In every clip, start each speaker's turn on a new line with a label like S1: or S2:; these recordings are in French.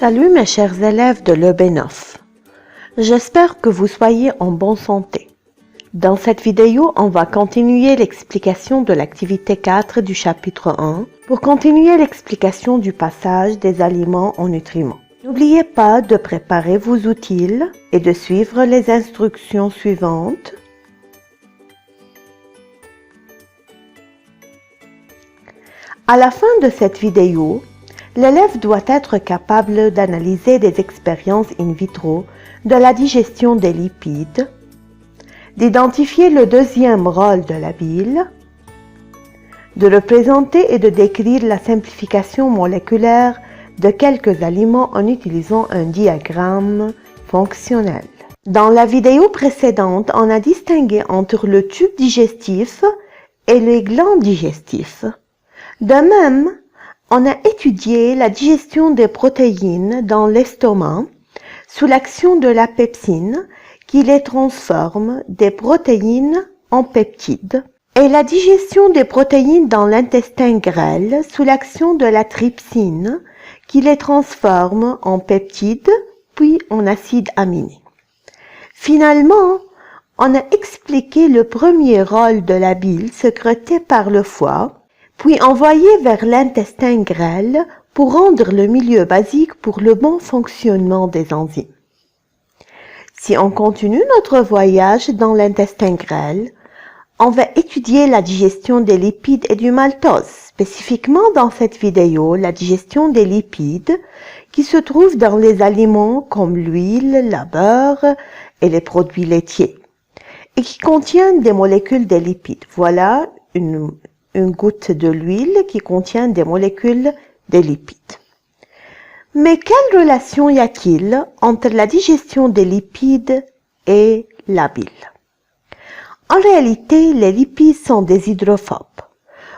S1: Salut mes chers élèves de l'EB9. J'espère que vous soyez en bonne santé. Dans cette vidéo, on va continuer l'explication de l'activité 4 du chapitre 1 pour continuer l'explication du passage des aliments en nutriments. N'oubliez pas de préparer vos outils et de suivre les instructions suivantes. À la fin de cette vidéo, l'élève doit être capable d'analyser des expériences in vitro de la digestion des lipides, d'identifier le deuxième rôle de la bile, de représenter et de décrire la simplification moléculaire de quelques aliments en utilisant un diagramme fonctionnel. Dans la vidéo précédente, on a distingué entre le tube digestif et les glandes digestifs. De même, on a étudié la digestion des protéines dans l'estomac sous l'action de la pepsine qui les transforme des protéines en peptides et la digestion des protéines dans l'intestin grêle sous l'action de la trypsine qui les transforme en peptides puis en acides aminés. Finalement, on a expliqué le premier rôle de la bile sécrétée par le foie puis envoyé vers l'intestin grêle pour rendre le milieu basique pour le bon fonctionnement des enzymes. Si on continue notre voyage dans l'intestin grêle, on va étudier la digestion des lipides et du maltose, spécifiquement dans cette vidéo, la digestion des lipides qui se trouvent dans les aliments comme l'huile, la beurre et les produits laitiers, et qui contiennent des molécules de lipides. Voilà une goutte de l'huile qui contient des molécules de lipides. Mais quelle relation y a-t-il entre la digestion des lipides et la bile? En réalité, les lipides sont des hydrophobes.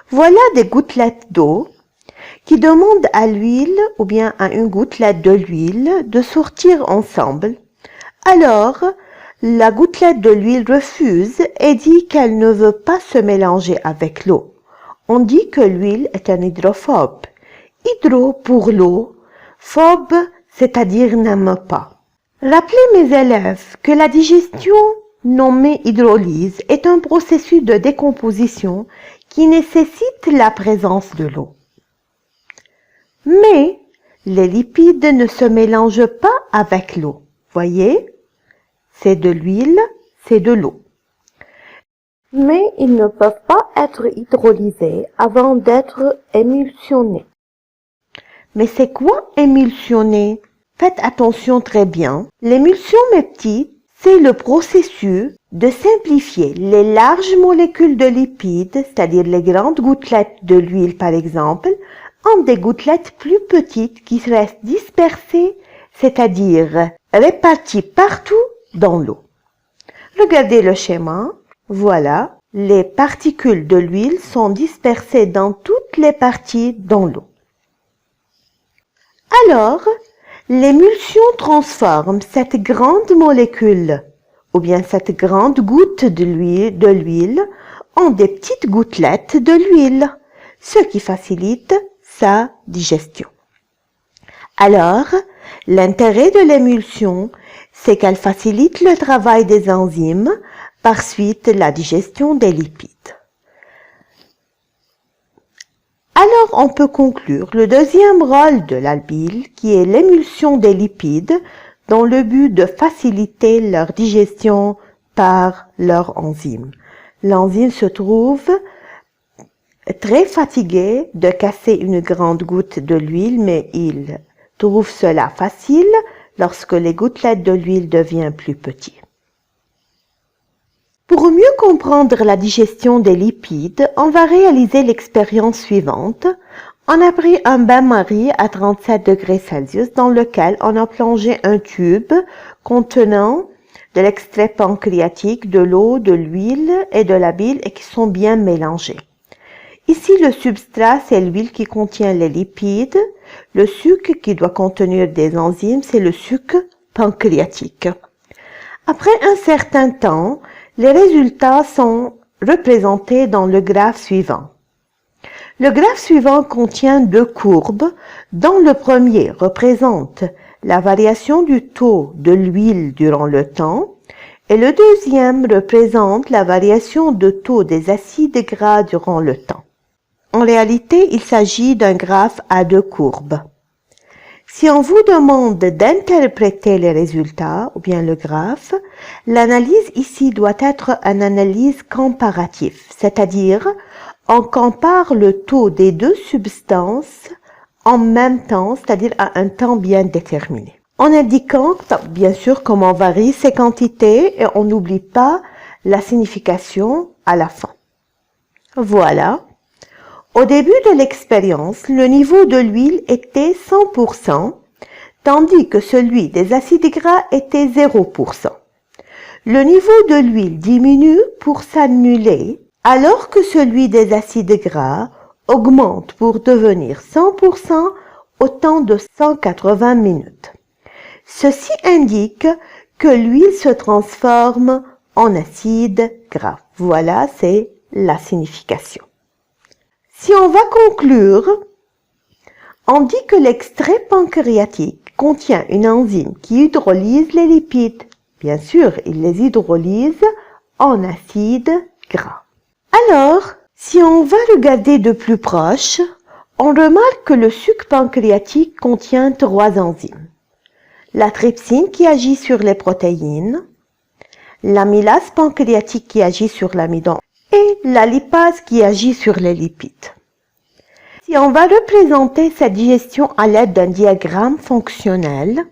S1: Voilà des gouttelettes d'eau qui demandent à l'huile ou bien à une gouttelette de l'huile de sortir ensemble. Alors, la gouttelette de l'huile refuse et dit qu'elle ne veut pas se mélanger avec l'eau. On dit que l'huile est un hydrophobe. Hydro pour l'eau, phobe, c'est-à-dire n'aime pas. Rappelez mes élèves que la digestion nommée hydrolyse est un processus de décomposition qui nécessite la présence de l'eau. Mais les lipides ne se mélangent pas avec l'eau. Voyez, c'est de l'huile, c'est de l'eau. Mais ils ne peuvent pas être hydrolysés avant d'être émulsionnés. Mais c'est quoi émulsionner? Faites attention très bien. L'émulsion, mes petits, c'est le processus de simplifier les larges molécules de lipides, c'est-à-dire les grandes gouttelettes de l'huile par exemple, en des gouttelettes plus petites qui restent dispersées, c'est-à-dire réparties partout dans l'eau. Regardez le schéma. Voilà, les particules de l'huile sont dispersées dans toutes les parties dans l'eau. Alors, l'émulsion transforme cette grande molécule, ou bien cette grande goutte de l'huile, en des petites gouttelettes de l'huile, ce qui facilite sa digestion. Alors, l'intérêt de l'émulsion, c'est qu'elle facilite le travail des enzymes, par suite la digestion des lipides. Alors on peut conclure le deuxième rôle de la bile qui est l'émulsion des lipides dans le but de faciliter leur digestion par leurs enzymes. L'enzyme se trouve très fatigué de casser une grande goutte de l'huile, mais il trouve cela facile lorsque les gouttelettes de l'huile deviennent plus petites. Pour mieux comprendre la digestion des lipides, on va réaliser l'expérience suivante. On a pris un bain-marie à 37 degrés Celsius dans lequel on a plongé un tube contenant de l'extrait pancréatique, de l'eau, de l'huile et de la bile et qui sont bien mélangés. Ici, le substrat, c'est l'huile qui contient les lipides. Le sucre qui doit contenir des enzymes, c'est le sucre pancréatique. Après un certain temps, les résultats sont représentés dans le graphe suivant. Le graphe suivant contient deux courbes, dont le premier représente la variation du taux de l'huile durant le temps et le deuxième représente la variation de taux des acides gras durant le temps. En réalité, il s'agit d'un graphe à deux courbes. Si on vous demande d'interpréter les résultats, ou bien le graphe, l'analyse ici doit être une analyse comparative, c'est-à-dire on compare le taux des deux substances en même temps, c'est-à-dire à un temps bien déterminé. En indiquant, bien sûr, comment varient ces quantités et on n'oublie pas la signification à la fin. Voilà. Au début de l'expérience, le niveau de l'huile était 100%, tandis que celui des acides gras était 0%. Le niveau de l'huile diminue pour s'annuler, alors que celui des acides gras augmente pour devenir 100% au temps de 180 minutes. Ceci indique que l'huile se transforme en acide gras. Voilà, c'est la signification. Si on va conclure, on dit que l'extrait pancréatique contient une enzyme qui hydrolyse les lipides. Bien sûr, il les hydrolyse en acide gras. Alors, si on va regarder de plus proche, on remarque que le suc pancréatique contient trois enzymes. La trypsine qui agit sur les protéines, l'amylase pancréatique qui agit sur l'amidon et la lipase qui agit sur les lipides. Si on va représenter cette digestion à l'aide d'un diagramme fonctionnel,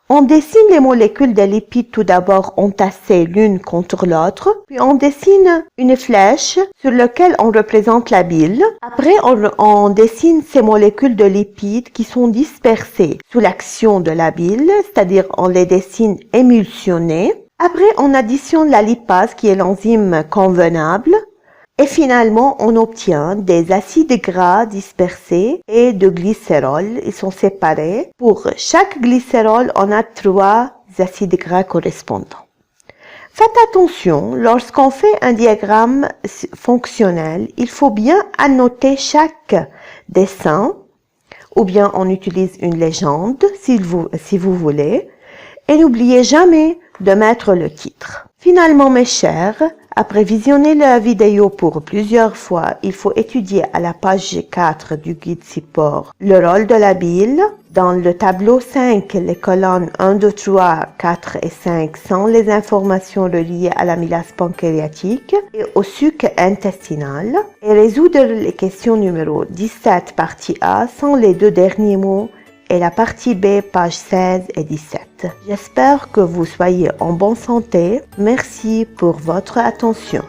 S1: on dessine les molécules des lipides tout d'abord entassées l'une contre l'autre, puis on dessine une flèche sur laquelle on représente la bile. Après, on dessine ces molécules de lipides qui sont dispersées sous l'action de la bile, c'est-à-dire on les dessine émulsionnées. Après, on additionne la lipase qui est l'enzyme convenable. Et finalement, on obtient des acides gras dispersés et de glycérol. Ils sont séparés. Pour chaque glycérol, on a 3 acides gras correspondants. Faites attention, lorsqu'on fait un diagramme fonctionnel, il faut bien annoter chaque dessin, ou bien on utilise une légende si vous voulez, et n'oubliez jamais de mettre le titre. Finalement, mes chers, après visionner la vidéo pour plusieurs fois, il faut étudier à la page 4 du guide support le rôle de la bile. Dans le tableau 5, les colonnes 1, 2, 3, 4 et 5 sont les informations reliées à l'amylase pancréatique et au suc intestinal. Et résoudre les questions numéro 17, partie A, sont les deux derniers mots et la partie B, page 16 et 17. J'espère que vous soyez en bonne santé. Merci pour votre attention.